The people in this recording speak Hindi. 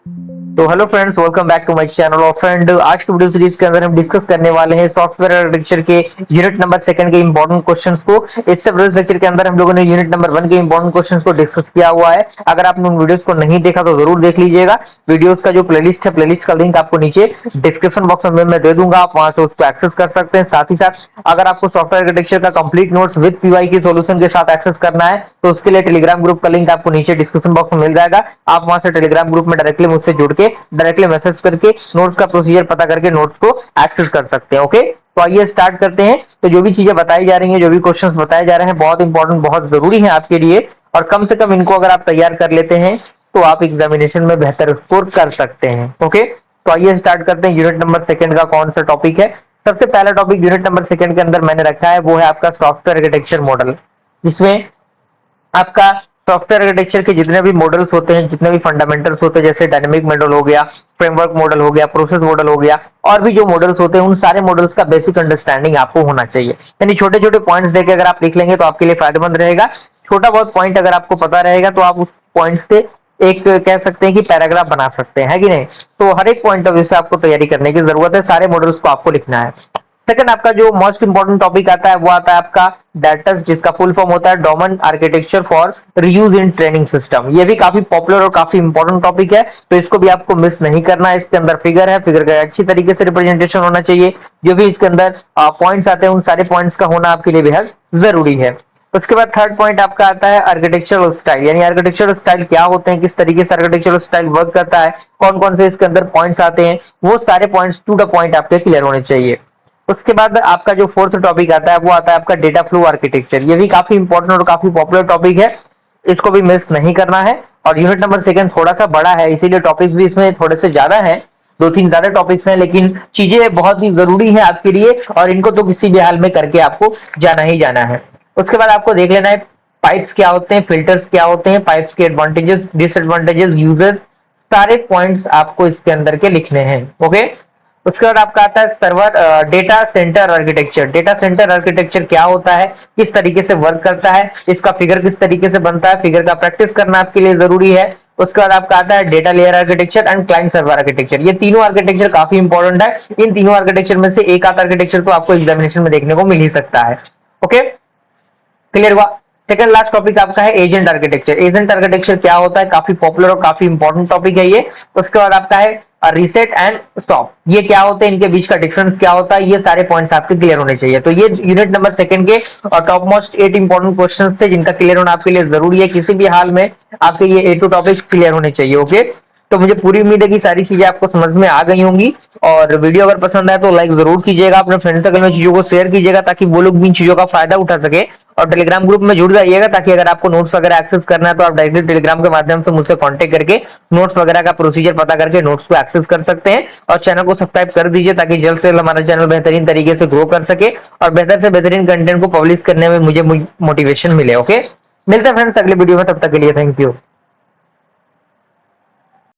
तो hello friends, welcome back to my channel. और फ्रेंड, आज की वीडियो सीरीज के अंदर हम डिस्कस करने वाले हैं सॉफ्टवेयर आर्किटेक्चर के यूनिट नंबर सेकंड के इंपॉर्टेंट क्वेश्चंस को। इससे प्रीवियस लेक्चर के अंदर हम लोगों ने यूनिट नंबर वन के इंपॉर्टेंट क्वेश्चंस को डिस्कस किया हुआ है। अगर आपने उन वीडियोस को नहीं देखा तो जरूर देख लीजिएगा। वीडियोस का जो प्लेलिस्ट है, प्लेलिस्ट का लिंक आपको नीचे डिस्क्रिप्शन बॉक्स में मैं दे दूंगा, आप वहां से उसको एक्सेस कर सकते हैं। साथ ही साथ अगर आपको सॉफ्टवेयर आर्किटेक्चर का कंप्लीट नोट्स विद पीवाई की सॉल्यूशन के साथ एक्सेस करना है तो उसके लिए टेलीग्राम ग्रुप का लिंक आपको नीचे डिस्क्रिप्शन बॉक्स में मिल जाएगा। आप वहां से टेलीग्राम ग्रुप में डायरेक्टली मुझसे जुड़ के डायरेक्टली मैसेज करके नोट्स का प्रोसीजर पता करके नोट्स को एक्सेस कर सकते हैं। ओके, तो आइए स्टार्ट करते हैं। तो जो भी चीजें बताई जा रही हैं, जो भी क्वेश्चंस बताए जा रहे हैं, बहुत इंपॉर्टेंट, बहुत जरूरी है आपके लिए। और कम से कम इनको अगर आप तैयार कर लेते हैं तो आप एग्जामिनेशन में बेहतर स्कोर कर सकते हैं। ओके, तो आइए स्टार्ट करते हैं। यूनिट नंबर सेकंड का कौन सा टॉपिक है? सबसे पहला टॉपिक यूनिट नंबर सेकंड के अंदर मैंने रखा है, वो है आपका सॉफ्टवेयर आर्किटेक्चर मॉडल, जिसमें आपका सॉफ्टवेयर आर्किटेक्चर के जितने भी मॉडल्स होते हैं, जितने भी फंडामेंटल्स होते हैं, जैसे डायनेमिक मॉडल हो गया, फ्रेमवर्क मॉडल हो गया, प्रोसेस मॉडल हो गया, और भी जो मॉडल्स होते हैं, उन सारे मॉडल्स का बेसिक अंडरस्टैंडिंग आपको होना चाहिए। यानी छोटे छोटे पॉइंट्स देके अगर आप लिख लेंगे तो आपके लिए फायदेमंद रहेगा। छोटा बहुत पॉइंट अगर आपको पता रहेगा तो आप उस पॉइंट से एक कह सकते हैं कि पैराग्राफ बना सकते हैं, है कि नहीं? तो हर एक पॉइंट ऑफ व्यू से आपको तैयारी करने की जरूरत है, सारे मॉडल्स को आपको लिखना है। सेकंड, आपका जो मोस्ट इंपॉर्टेंट टॉपिक आता है वो आता है आपका डाटस, जिसका फुल फॉर्म होता है domain architecture for reuse in training system. ये भी काफी पॉपुलर और काफी इंपॉर्टेंट टॉपिक है, तो इसको भी आपको मिस नहीं करना है। इसके अंदर फिगर है, फिगर का अच्छी तरीके से रिप्रेजेंटेशन होना चाहिए। जो भी इसके अंदर पॉइंट्स आते हैं उन सारे पॉइंट्स का होना आपके लिए बेहद जरूरी है। उसके बाद थर्ड पॉइंट आपका आता है आर्किटेक्चरल स्टाइल, यानी आर्किटेक्चरल स्टाइल क्या होते हैं, किस तरीके से आर्किटेक्चरल स्टाइल वर्क करता है, कौन कौन से इसके अंदर पॉइंट्स आते हैं, वो सारे पॉइंट्स टू द पॉइंट आपके क्लियर होने चाहिए। उसके बाद आपका जो फोर्थ टॉपिक आता है वो आता है आपका डेटा फ्लो आर्किटेक्चर। ये भी काफी इंपॉर्टेंट और काफी पॉपुलर टॉपिक है, इसको भी मिस नहीं करना है। और यूनिट नंबर सेकंड थोड़ा सा बड़ा है, इसीलिए टॉपिक्स भी इसमें थोड़े से ज्यादा हैं, दो तीन ज्यादा टॉपिक्स हैं, लेकिन चीजें बहुत ही जरूरी है आपके लिए और इनको तो किसी भी हाल में करके आपको जाना ही जाना है। उसके बाद आपको देख लेना है पाइप्स क्या होते हैं, फिल्टर्स क्या होते हैं, पाइप्स के एडवांटेजेस, डिसएडवांटेजेस, यूजेस, सारे पॉइंट्स आपको इसके अंदर के लिखने हैं। ओके, उसके बाद आपका आता है server data centre architecture. Data centre architecture क्या होता है, किस तरीके से वर्क करता है, इसका फिगर किस तरीके से बनता है, फिगर का प्रैक्टिस करना आपके लिए जरूरी है। उसके बाद आपका आता है data layer architecture and client server architecture. ये तीनों आर्किटेक्चर काफी इंपॉर्टेंट है। इन तीनों आर्किटेक्चर में से एक आध आर्किटेक्चर तो आपको एग्जामिनेशन में देखने को मिल ही सकता है। ओके, क्लियर हुआ? सेकंड लास्ट टॉपिक आपका है एजेंट आर्किटेक्चर। एजेंट आर्किटेक्चर क्या होता है, काफी पॉपुलर और काफी इंपॉर्टेंट टॉपिक है ये। उसके बाद आपका है रीसेट एंड स्टॉप। ये क्या होते हैं, इनके बीच का डिफरेंस क्या होता है, ये सारे पॉइंट्स आपके क्लियर होने चाहिए। तो ये यूनिट नंबर सेकंड के टॉप मोस्ट 8 इंपॉर्टेंट क्वेश्चंस थे, जिनका क्लियर होना आपके लिए जरूरी है। किसी भी हाल में आपके ये 8 टॉपिक्स क्लियर होने चाहिए। ओके, तो मुझे पूरी उम्मीद है कि सारी चीजें आपको समझ में आ गई होंगी। और वीडियो अगर पसंद आए तो लाइक जरूर कीजिएगा, अपने फ्रेंड सर्कल में चीजों को शेयर कीजिएगा ताकि वो लोग भी इन चीजों का फायदा उठा सके। और टेलीग्राम ग्रुप में जुड़ जाइएगा ताकि अगर आपको नोट्स वगैरह एक्सेस करना है तो आप डायरेक्टली टेलीग्राम के माध्यम से मुझसे कांटेक्ट करके नोट्स वगैरह का प्रोसीजर पता करके नोट्स को एक्सेस कर सकते हैं। और चैनल को सब्सक्राइब कर दीजिए ताकि जल्द से जल्द हमारा चैनल बेहतरीन तरीके से ग्रो कर सके और बेहतर से बेहतरीन कंटेंट को पब्लिश करने में मुझे मोटिवेशन मिले। ओके, मिलते हैं फ्रेंड्स अगले वीडियो में, तब तक के लिए थैंक यू।